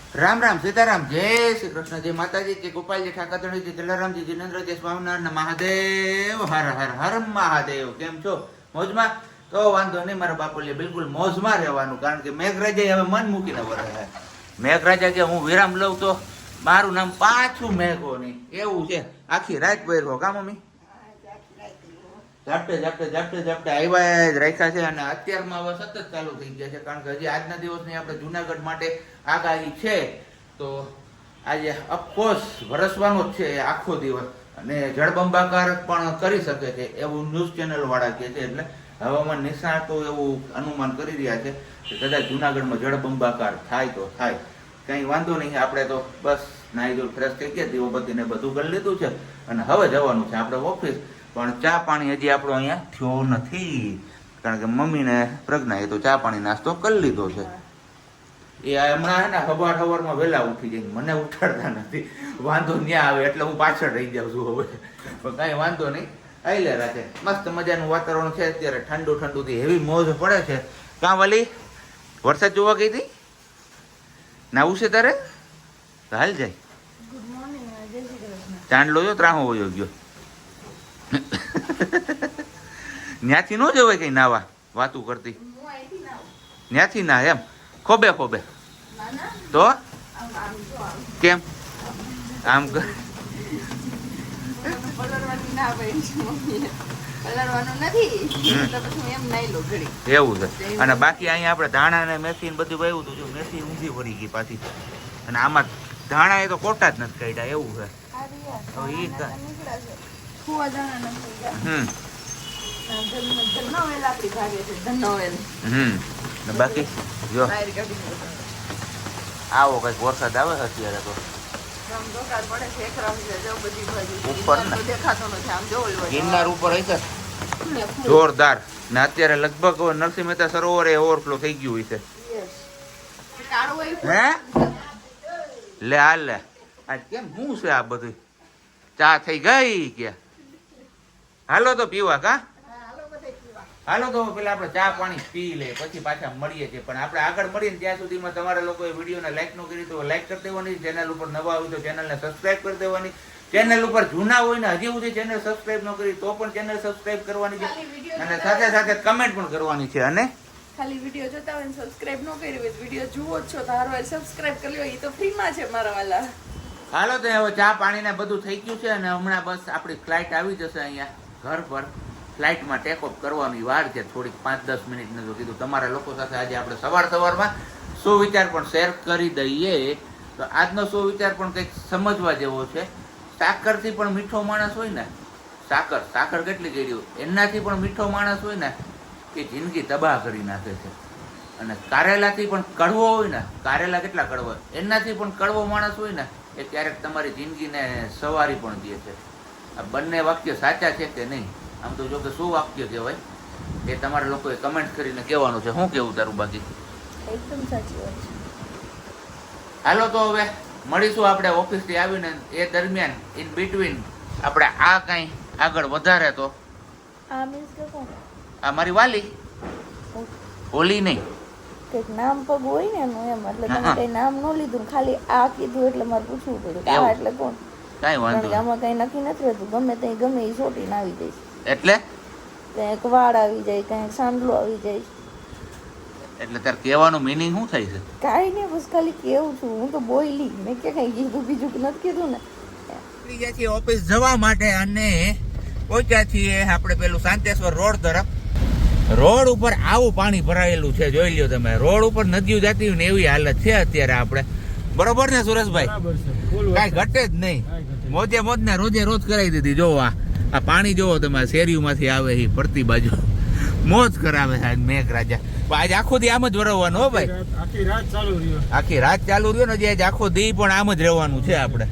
રામ રામ સીતારામ જય શ્રી કૃષ્ણ જય માતાજી જય ગોપાલજી ઠાકરજી જલારામજી જિનેન્દ્રજી સ્વામિનારાયણ મહાદેવ હર હર હર મહાદેવ. કેમ છો? મોજમાં? તો વાંધો નહીં મારા બાપુલે, બિલકુલ મોજમાં રહેવાનું. કારણ કે મેઘરાજા હવે મન મૂકીને વરસે. મેઘરાજા કે હું વિરામ લઉં તો મારું નામ પાછું મેઘો નહીં, એવું છે. આખી રાત પહેરો કા મમ્મી? ઝાપટે ઝાપટે ઝાપટે ઝાપટે આવ્યા જ રાખ્યા છે. અને અત્યારમાં હવે સતત ચાલુ થઈ ગયા છે. કારણ કે હજી આજના દિવસની આપણે જુનાગઢ માટે આગાહી છે. તો આજે અફકોર્સ વરસવાનો જ છે આખો દિવસ. અને જળબંબાકાર પણ કરી શકે છે એવું ન્યૂઝ ચેનલ વાળા કહે છે. એટલે હવામાન નિષ્ણાતો એવું અનુમાન કરી રહ્યા છે કે કદાચ જુનાગઢમાં જળબંબાકાર થાય તો થાય. કંઈ વાંધો નહીં. આપણે તો બસ નાહી ધોઈ ફ્રેશ થઈ ગયા, દીવબત્તીને બધું કરી લીધું છે અને હવે જવાનું છે આપણે ઓફિસ. પણ ચા પાણી હજી આપણો અહીંયા થયો નથી. કારણ કે મમ્મીને પ્રજ્ઞા એ તો ચા પાણી નાસ્તો કરી લીધો છે. એ હમણાં હે ને સવારમાં વહેલા ઉઠી જાય, મને ઉઠાડતા નથી. વાંધો ન્યા આવે એટલે હું પાછળ રહી જાઉં છું હવે. પણ કાંઈ વાંધો નહીં, આઈલે રાખે. મસ્ત મજાનું વાતાવરણ છે અત્યારે, ઠંડુ ઠંડુથી હેવી મોજ પડે છે. કાં વાલી વરસાદ જોવા ગઈ હતી? નાવું છે તારે? હાલ જાય. ચાંદલો જો ત્રાહો વયો ગયો. ન્યાથી ન જવાય કઈ નાવા વાતું કરતી? ન્યાથી ના એમ ખોબે ખોબે તો કેમ આમ કર? એવું છે. અને બાકી અહીંયા આપણે ધાણા ને મેથી બધું વાવ્યું હતું, જો મેથી ઊંધી ભરી ગઈ પાછી. અને આમાં ધાણા એ તો કોટા જ નથી કાઢ્યા, એવું છે. બાકી જો આવો કઈક વરસાદ આવે અત્યારે તો ઉપર ગિરનાર ઉપર હશે જોરદાર. ને અત્યારે લગભગ નરસિંહ મહેતા સરોવરે ઓવરફ્લો થઈ ગયું હોય છે. હે લે હાલ લે આજ કેમ શું છે આ બધું? ચા થઈ ગઈ કે? હાલો તો પીવા કા? હાલો તો પેલા આપણે ચા પાણી પી લે, પછી પાછા મળીએ છીએ. પણ આપણે આગળ મળીએ ને ત્યાં સુધીમાં તમારા લોકોએ વિડીયોને લાઈક ન કરી તો લાઈક કરી દેવાની. ચેનલ ઉપર નવા હોય તો ચેનલને સબસ્ક્રાઈબ કરી દેવાની. ચેનલ ઉપર જૂના હોય ને હજી સુધી ચેનલ સબસ્ક્રાઈબ ન કરી તો પણ ચેનલ સબસ્ક્રાઈબ કરવાની છે. અને સાથે સાથે કમેન્ટ પણ કરવાની છે. અને ખાલી વિડીયો જોતા હોય ને સબસ્ક્રાઇબ ન કરી હોય, વિડીયો જુઓ છો તો હારો સબસ્ક્રાઇબ કરી લો. એ તો ફ્રીમાં છે મારા વાલા. હાલો તો હવે ચા પાણી ને બધું થઈ ગયું છે. અને હમણાં બસ આપણી ફ્લાઇટ આવી જશે અહીંયા ઘર પર. ફ્લાઇટમાં ટેક ઓફ કરવાની વાર છે થોડીક 5-10 મિનિટને. તો કીધું તમારા લોકો સાથે આજે આપણે સવારમાં સુવિચાર પણ શેર કરી દઈએ. તો આજનો સુવિચાર પણ કંઈક સમજવા જેવો છે. સાકરથી પણ મીઠો માણસ હોય ને, સાકર કેટલી કર્યું એનાથી પણ મીઠો માણસ હોય ને એ જિંદગી તબાહ કરી નાખે છે. અને કારેલાથી પણ કડવો હોય ને, કારેલા કેટલા કડવા, એનાથી પણ કડવો માણસ હોય ને એ ક્યારેક તમારી જિંદગીને સવારી પણ દે છે. આ બંને વાક્ય સાચા છે કે નહીં? આમ તો જો કે શું વાક્ય કહેવાય એ તમારા લોકોએ કમેન્ટ કરીને કહેવાનું છે. શું કેવું તારું? બાકી એકદમ સાચી વાત છે. હાલો તો હવે મળીશું આપણે ઓફિસથી આવીને. એ દરમિયાન ઇન બિટવીન આપણે આ કાંઈ આગળ વધારે તો આ મીન્સ કે કોણ? આ મારી વાલી ઓલી નહીં, કંઈક નામ પગ હોય ને એનું એમ. એટલે તમે કઈ નામ ન લીધું, ખાલી આ કીધું એટલે મારે પૂછવું પડ્યું કે આ એટલે કોણ? કાંઈ વાંધો નહીં. આમાં કઈ નક્કી નથી રહેતું. ગમે ત્યાં ગમે એ સોટીને આવી જાય. એટલે કંઈક વાળ આવી જાય, કંઈક સાંડલો આવી જાય. એટલે તાર કહેવાનું મિનિંગ શું થાય છે? કાંઈ નહીં, બસ ખાલી કેવું છું. હું તો બોયલી, મેં કે કઈ કીધું બીજું નથી કીધું ને. નીકળી ગયા છીએ ઓફિસ જવા માટે. અને પહોંચ્યા છીએ આપણે પેલું શાંતેશ્વર રોડ તરફ. રોડ ઉપર આવું પાણી ભરાયેલું છે, જોઈ લ્યો તમે. રોડ ઉપર નદીઓ જતી હોય ને એવી હાલત છે અત્યારે આપણે. બરોબર ને સુરેશભાઈ? કાંઈ ઘટે જ નહીં. મોજે મોજ ને રોજે રોજ કરાવી દીધી. જોવો આ પાણી જોવો તમે, શેરીઓમાંથી આવે એ ફરતી બાજુ મોજ કરાવે છે મેઘરાજા. આજ આખો દી આમ જ વરવવાનું હો ભાઈ. આખી રાત ચાલુ રહ્યો ને હજી આજ આખો દી પણ આમ જ રહેવાનું છે આપણે.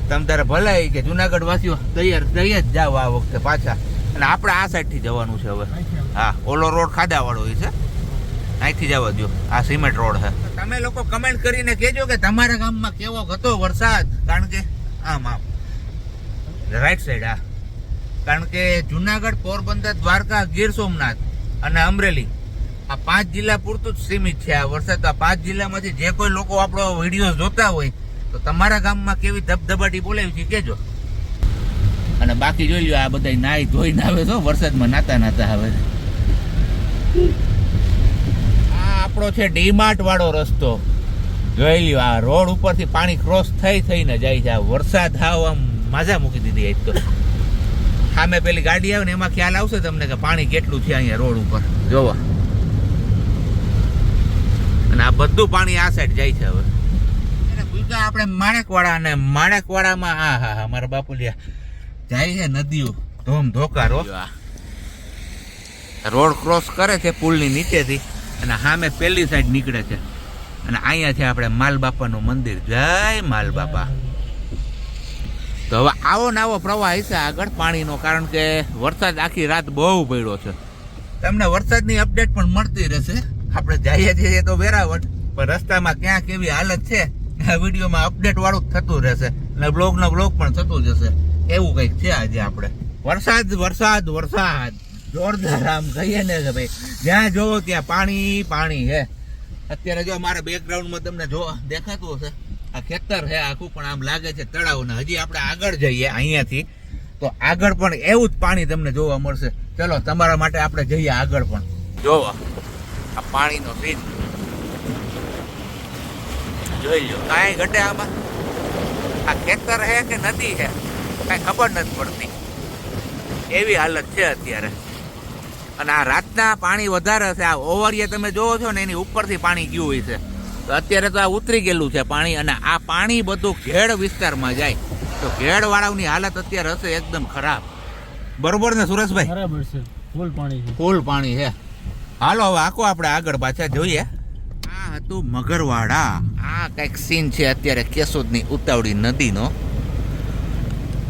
તમ તારે ભલાઈ કે જુનાગઢ વાસીઓ તૈયાર જ જાવ આ વખતે પાછા. અને આપણે આ સાઈડ થી જવાનું છે હવે. હા, ઓલો રોડ ખાડા વાળો છે, અહીંથી જવા દો. આ સિમેન્ટ રોડ છે. તમે લોકો કમેન્ટ કરીને કહેજો કે તમારા ગામમાં કેવો હતો વરસાદ. કારણ કે આમ રાઈટ સાઈડ આ, કારણ કે જુનાગઢ, પોરબંદર, દ્વારકા, ગીર સોમનાથ અને અમરેલી આ 5 જિલ્લા પૂરતું જ સીમિત છે આ વરસાદ. આ 5 જિલ્લામાંથી જે કોઈ લોકો આપણો વિડીયો જોતા હોય તો તમારા ગામમાં કેવી ધબધબાટી બોલાવી છે કેજો. અને બાકી જોઈ લ્યો, આ બધા નાઈ ધોઈને આવે છો વરસાદમાં નાતા આવે. આ આપણો છે ડીમાર્ટ વાળો રસ્તો. જોઈ લ્યો, આ રોડ ઉપરથી પાણી ક્રોસ થઈને જાય છે. આ વરસાદ હાવ આમ માજા મૂકી દીધી આજ તો. સામે પેલી ગાડી આવે ને એમાં ખ્યાલ આવશે તમને કે પાણી કેટલું છે અહીંયા રોડ ઉપર જોવો. અને આ બધું પાણી આ સાઈડ જાય છે હવે. આપણે માણેકવાડા, અને માણેકવાડામાં હા મારા બાપુલિયા જાય છે નદીઓ ધોમ ધોકાર. રોડ ક્રોસ કરે છે પુલની નીચેથી અને સામે પેલી સાઈડ નીકળે છે. અને અહીંયા છે આપણે માલબાપાનું મંદિર. જય માલબાપા. તો હવે આવો ને આવો પ્રવાહ હશે આગળ પાણીનો, કારણ કે વરસાદ આખી રાત બહુ પડ્યો છે. તમને વરસાદની અપડેટ પણ મળતી રહેશે. આપણે જઈએ છીએ તો વેરાવળ, પણ રસ્તામાં ક્યાં કેવી હાલત છે આ વિડીયોમાં અપડેટ વાળું થતું રહેશે. અને બ્લોગ પણ થતું જશે. એવું કંઈક છે આજે આપણે. વરસાદ જોરદાર આમ કહીએ ને કે ભાઈ જ્યાં જોવો ત્યાં પાણી છે. અત્યારે જો મારા બેકગ્રાઉન્ડમાં તમને જો દેખાતું હશે આ ખેતર છે આખું, પણ આમ લાગે છે તળાવ. ને હજી આપણે આગળ જઈએ અહીંયાથી તો આગળ પણ એવું જ પાણી તમને જોવા મળશે. ચલો તમારા માટે આપણે જઈએ આગળ પણ. જોવો આ પાણીનો સીન જોઈ લો. કાંઈ ઘટે આમાં? આ ખેતર છે કે નદી છે કાંઈ ખબર નથી પડતી, એવી હાલત છે અત્યારે. અને આ રાતના પાણી વધારે છે. આ ઓવરિયા તમે જોવો છો ને એની ઉપરથી પાણી ગયું હોય છે. તો અત્યારે તો આ ઉતરી ગયેલું છે પાણી. અને આ પાણી બધું ઘેડ વિસ્તારમાં જાય તો ઘેડ વાળાની હાલત અત્યારે હશે એકદમ ખરાબ. બરોબર ને સુરેશભાઈ? બરાબર છે. ફૂલ પાણી છે. હાલો હવે આખો આપણે આગળ પાછા જોઈએ. આ હતું મગરવાડા. આ કઈક સીન છે અત્યારે કેશોદની ઉતાવળી નદીનો.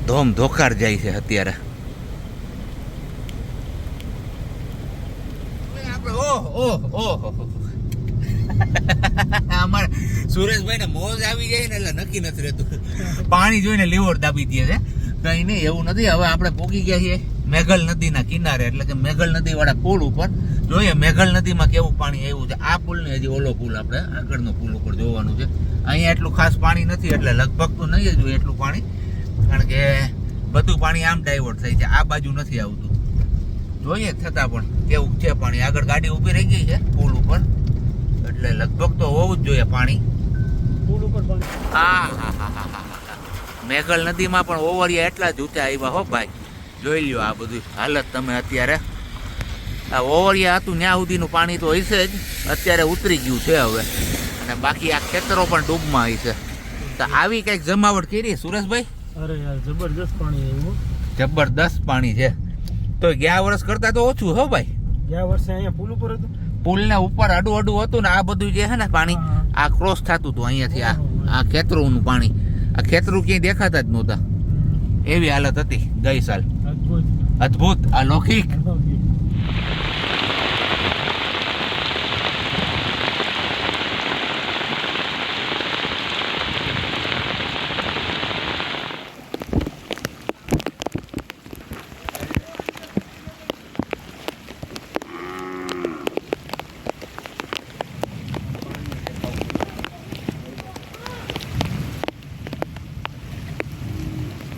ધોમ ધોકાર જાય છે અત્યારે. અમારે સુરેશભાઈ ને મોજ આવી જાય ને એટલે નક્કી નથી રહેતું. પાણી જોઈને લીવર દાબી દે છે. કઈ નહીં, એવું નથી. હવે આપણે પહોંચી ગયા છીએ મેઘલ નદીના કિનારે, એટલે કે મેઘલ નદી વાળા પુલ ઉપર. જોઈએ મેઘલ નદીમાં કેવું પાણી આવ્યું છે. આ પુલ ને હજી ઓલો પુલ આપણે આગળનો પુલ ઉપર જોવાનું છે. અહીંયા એટલું ખાસ પાણી નથી, એટલે લગભગ તો નહીં જ હોય એટલું પાણી, કારણ કે બધું પાણી આમ ડાયવર્ટ થાય છે. આ બાજુ નથી આવતું. જોઈએ છતાં પણ કેવું છે પાણી. આગળ ગાડી ઊભી રહી ગઈ છે પુલ ઉપર, એટલે લગભગ તો હોવું જ જોઈએ પાણી પુલ ઉપર. મેઘલ નદીમાં પણ ઓવરિયા એટલા જ ઊંચા આવ્યા હો ભાઈ. જોઈ લ્યો આ બધું હાલત તમે અત્યારે. આ ઓવરિયા હતું ત્યાં સુધીનું પાણી તો હશે જ, અત્યારે ઉતરી ગયું છે હવે. અને બાકી આ ખેતરો પણ ડૂબમાં હશે. તો આવી કઈક જમાવટ કરી સુરેશભાઈ? અરે યાર જબરદસ્ત પાણી આવ્યું. જબરદસ્ત પાણી છે. તો ગયા વર્ષ કરતા તો ઓછું હો ભાઈ. ગયા વર્ષે અહીંયા પુલ ઉપર હતું. પુલ ને ઉપર અડું હતું ને આ બધું જે છે ને પાણી આ ક્રોસ થતું હતું અહીંયાથી. આ ખેતરોનું પાણી, આ ખેતરું ક્યાંય દેખાતા જ નહોતા. એવી હાલત હતી ગઈ સાલ. અદ્ભુત અલૌકિક.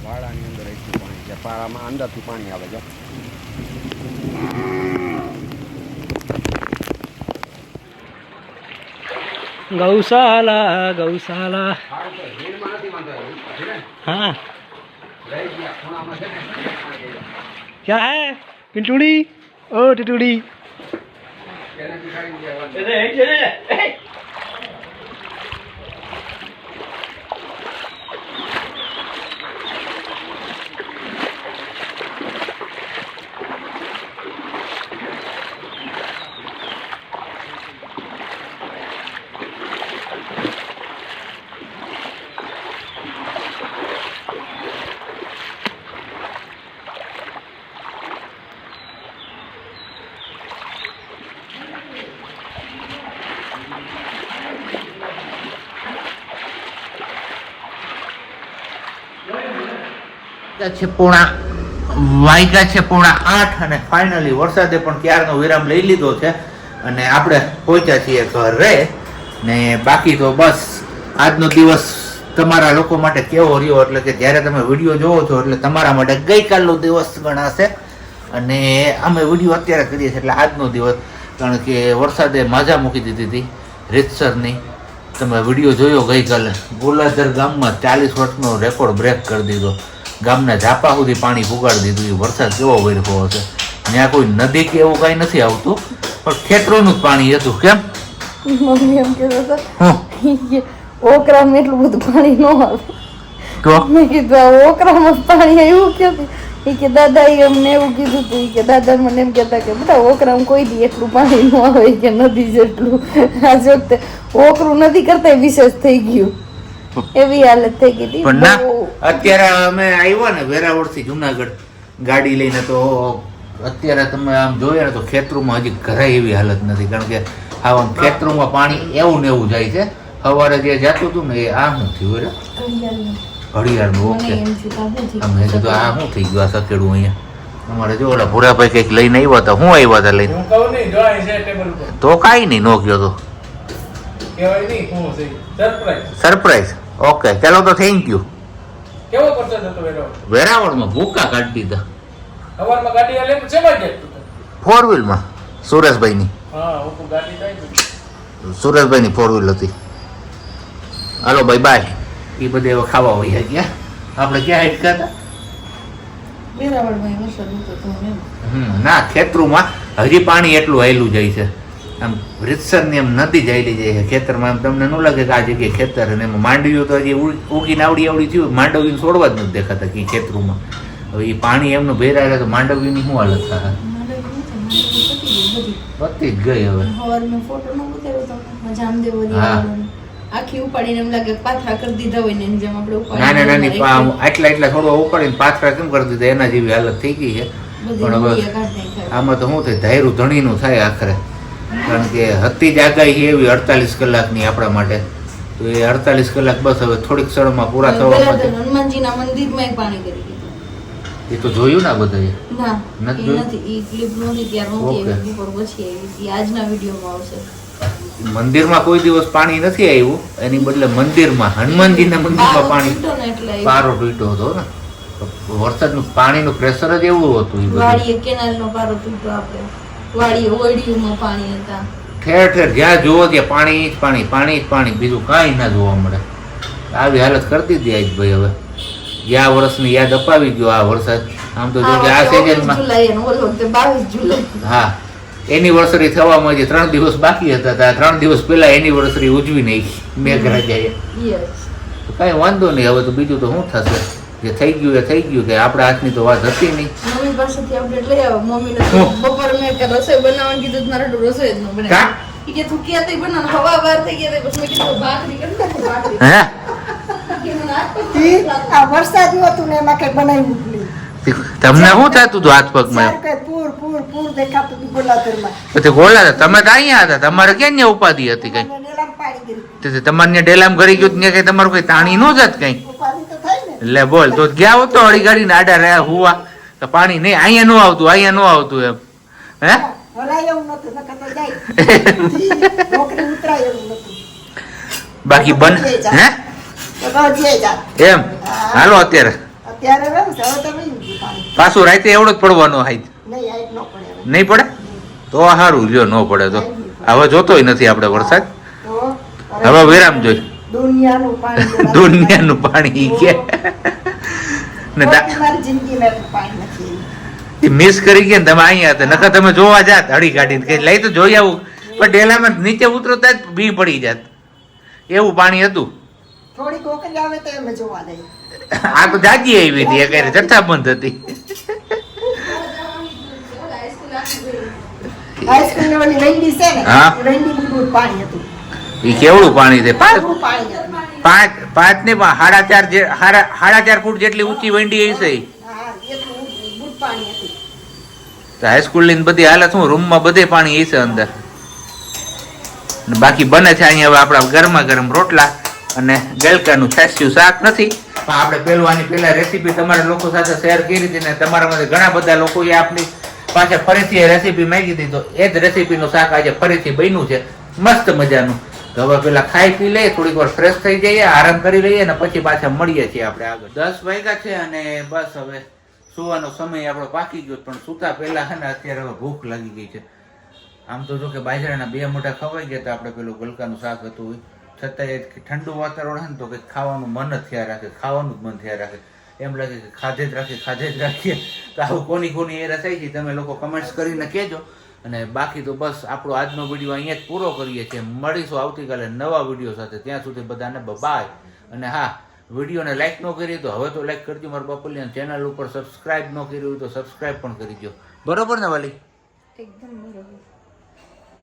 વાડાની અંદર એટલું પાણી છે. પારામાં અંદરથી પાણી આવે છે. ગૌશાલા हाँ क्या है टिटूड़ी? ओ टिटूड़ी છે વાગ્યા છે 7:30 અને ફાઇનલી વરસાદે પણ ક્યારનો વિરામ લઈ લીધો છે. અને આપણે પહોંચ્યા છીએ ઘરે ને બાકી તો બસ આજનો દિવસ તમારા લોકો માટે કેવો રહ્યો એટલે કે જ્યારે તમે વિડીયો જોવો છો એટલે તમારા માટે ગઈકાલનો દિવસ ગણાશે અને અમે વિડીયો અત્યારે કરીએ છીએ એટલે આજનો દિવસ કારણ કે વરસાદે માજા મૂકી દીધી હતી રીતસરની તમે વિડીયો જોયો ગઈકાલે ગોલાધર ગામમાં 40 વર્ષનો રેકોર્ડ બ્રેક કરી દીધો ગામના ઝાપા સુધી પાણી પુગાડી દીધું વરસાદ કેવો વરસો હશે ત્યાં કોઈ નદી કે એવું કાંઈ નથી આવતું પણ ખેતરોનું જ પાણી હતું કેમ મમ્મી એમ કહેતો હતો ઓકરામાં એટલું બધું પાણી ન આવે તો મેં કીધું આ ઓકરામાં પાણી આવ્યું ક્યાંથી એ કે દાદા એ અમને એવું કીધું હતું કે દાદા મને એમ કહેતા કે બેટા ઓકરામાં કોઈ દી એટલું પાણી ન આવે કે નદી જેટલું આ વખતે ઓકરું નદી કરતા વિશેષ થઈ ગયું એવી હાલત થઈ ગઈ હતી પણ ના અત્યારે અમે આવ્યા ને વેરાવળથી જુનાગઢ ગાડી લઈને તો અત્યારે તમે આમ જોઈએ ને તો ખેતરોમાં હજી ઘરાય એવી હાલત નથી કારણ કે આમ ખેતરોમાં પાણી એવું ને એવું જાય છે સવારે જે જતું હતું ને એ આ શું થયું ઘડિયાળનું ઓકે અમે કીધું આ શું થઈ ગયું આ સકેડું અહીંયા અમારે જો ઓલા ભૂરાભાઈ કંઈક લઈને આવ્યા હતા હું આવ્યા હતા લઈને તો કાંઈ નહીં નો ગયો તો સરપ્રાઈઝ ઓકે ચાલો તો થેન્ક યુ કેવો કરતો હતો વેરાવળમાં ભૂકા કાઢી દીધા સવારમાં ગાડી આલે તો શેમાં જાય તું? 4 વ્હીલમાં સુરેશભાઈની હા હું ગાડી થાય સુરેશભાઈની 4 વ્હીલ હતી હાલો ભાઈ બાય એ બધે હવે ખાવા વહી ગયા આપણે ક્યાં હેઠ હતા વેરાવળમાં વરસાદ હતો તો એમ ના ખેતરોમાં હજી પાણી એટલું આવેલું જાય છે આમ રીતસરની એમ નદી જાયેલી જાય છે ખેતરમાં એમ તમને ન લાગે કે આ જગ્યાએ ખેતર અને એમાં માંડવીઓ તો હજી ઉગીને આવડી થયું માંડવીને છોડવા જ નથી દેખાતા કે ખેતરોમાં હવે એ પાણી એમનું ભેરાયેલા તો માંડવીની શું હાલત થાય પતી જ ગઈ હવે હવારમાં ફોટો ન ઉતાર્યો તમને જામદેવ હા. આખી ઉપાડીને એમ લાગે પાથરા કરી દીધા હોય ને એની જેમ આપણે નાની નાની આટલા થોડો ઉપાડીને પાથરા કેમ કરી દીધા એના જેવી હાલત થઈ ગઈ છે પણ હવે આમાં તો શું થાય ધાયરું ધણીનું થાય આખરે કારણ કે હતી જ આગાહી એવી 48 કલાકની આપણા માટે તો એ 48 કલાક બસ હવે થોડીક ક્ષણમાં પૂરા થવા માટે હનુમાનજીના મંદિરમાં પાણી કરી દીધું એ તો જોયું ના બધાએ ના નથી ઈ જોયું? નથી ઈ ક્લિપ નહોતી ત્યાર નહોતી ઓકે. એવી પર પછી આવી હતી આજના વિડીયોમાં આવશે મંદિરમાં કોઈ દિવસ પાણી નથી આવ્યું એની બદલે મંદિરમાં હનુમાનજીના મંદિરમાં પાણી તૂટ્યો ને એટલે પારો તૂટ્યો હતો ને વરસાદનું પાણીનું પ્રેશર જ એવું હતું એ બધું વાડીએ કેનાલનો પારો તૂટ્યો આપણે વાડીએ ઓયડીઓમાં પાણી હતા ઠેર ઠેર જ્યાં જુઓ ત્યાં પાણી જ પાણી પાણી જ પાણી બીજું કાંઈ ના જોવા મળે આવી હાલત કરતી હતી આજ ભાઈ હવે ગયા વર્ષની યાદ અપાવી ગયો આ વરસાદ આમ તો જો કે આ સિઝનમાં જુલાઈ અને ઓલો વખતે 22 જુલાઈ હા એનિવર્સરી થવામાં જે 3 દિવસ બાકી હતા તો આ 3 દિવસ પહેલા એનિવર્સરી ઉજવી નાખી મેઘરાજાએ યસ કાંઈ વાંધો નહીં હવે તો બીજું તો શું થશે જે થઈ ગયું એ થઈ ગયું કે આપણા હાથની તો વાત હતી નહીં મમ્મી પાસેથી અપડેટ લઈ આવો મમ્મીને શું? બપોરે મેં કે રસોઈ બનાવવાનું કીધું તો મારે રસોઈ જ ન કા? બનાવી ઈ કે તું ક્યાં તઈ બનાવ હવા બહાર થઈ ગયા પછી મેં કીધું ભાખરી કરી નાખો ભાખરી હે આ વરસાદ નહોતું ને એમાં કઈ બનાવ્યું જ નહીં. તમને શું થતું હતું હાથ પગમાં સારું કઈ પૂર પૂર પૂર દેખાતું હતું ગોલાધરમાં. પછી ગોળા તમે તો અહીંયા હતા તમારે ક્યાં ત્યાં ઉપાધિ હતી કઈ અને ડેલામાં પાણી ગયું. તમારે ત્યાં ડેલામ કરી ગયું ત્યાં કઈ તમારું કઈ તાણી ન જાત કઈ ઉપાધિ તો થાય ને. એટલે બોલ તો ગયા હોત તો અડી ગાડીને આડા રહ્યા હુવા તો પાણી નહીં અહીંયા ન આવતું એમ હે હલાય એવું નહોતું, નકર તો જાય. નોકરી ઉતરાય એવું નહોતું. બાકી બન હે તો રોજે જા. એમ હાલો અત્યારે અત્યારે રહ્યું છે, હવે તો વહી ગયું પાણી. પાછું રાતે એવડો જ પડવાનો હાઈ નહીં, આ ન પડે હવે. નહીં પડે તો સારું લ્યો ન પડે તો હવે જોતોય નથી આપણે વરસાદ તો હવે વિરામ જોઈ દુનિયાનું પાણી દુનિયાનું પાણી ઈ કે ને કોઈ મારી જિંદગીમાં એટલું પાણી નથી. મિસ કરી ગયા ને તમે અહીંયા હતા નકર તમે જોવા જાત હળી કાઢીને કે લઈ તો જોઈ આવું પણ ડેલામાં નીચે ઉતરતા જ બી પડી જાત એવું પાણી હતું થોડી કોકરી આવે તો એમ જોવા દઈએ. આ તો જાજી આવી હતી એક જથ્થાબંધ હતી હાઈસ્કૂલની ઓલી વેંડી છે ને, હા. એ વેંડી બધું પાણી હતું. ઈ કેવડું પાણી છે બધું પાણી હતું. પાંચ ને 4.5 ફૂટ જેટલી ઊંચી વંડી હશે ઈ. હા, એટલું બધું પાણી હતું. તો હાઈસ્કૂલ ની બધી હાલત શું રૂમમાં બધે પાણી હશે અંદર ને બાકી બને છે અહીંયા હવે આપણા ગરમા ગરમ રોટલા અને ગલકાનું છાસ્યું શાક નથી પણ આપણે પેલું આની પેલા રેસીપી તમારા લોકો સાથે શેર કરી હતી ને તમારામાંથી ઘણા બધા લોકોએ આપની પાછા ફરીથી એ રેસીપી માંગી હતી તો એ જ રેસીપીનું શાક આજે ફરીથી બન્યું છે મસ્ત મજાનું. તો હવે પેલા ખાઈ પી લઈએ, થોડીક વાર ફ્રેશ થઈ જઈએ, આરામ કરી લઈએ અને પછી પાછા મળીએ છીએ આપણે આગળ. 10 વાગ્યા છે અને બસ હવે સુવાનો સમય આપણો પાકી ગયો, પણ સુતા પહેલા છે ને અત્યારે હવે ભૂખ લાગી ગઈ છે. આમ તો જો કે બાજરાના 2 મોઢા ખવાઈ ગયા હતા, આપણે પેલું ગલકાનું શાક હતું, છતાંય ઠંડુ વાતાવરણ ને તો કંઈક ખાવાનું મન જ થયા રાખે, ખાવાનું જ મન થયા રાખે, એમ લાગે કે ખાધે જ રાખીએ. તો આવું કોની એ રસાઈ છે તમે લોકો કમેન્ટ્સ કરીને કહેજો. અને બાકી તો બસ આપણો આજનો વિડીયો અહીંયા જ પૂરો કરીએ છીએ. મળીશું આવતીકાલે નવા વિડીયો સાથે. ત્યાં સુધી બધાને બાય. અને હા, વિડીયોને લાઈક ન કરી તો હવે તો લાઈક કરજો મારા બાપુલિયા. ચેનલ ઉપર સબસ્ક્રાઇબ ન કર્યું હોય તો સબસ્ક્રાઇબ પણ કરી દો. બરોબર ને વાલી? એકદમ બરોબર.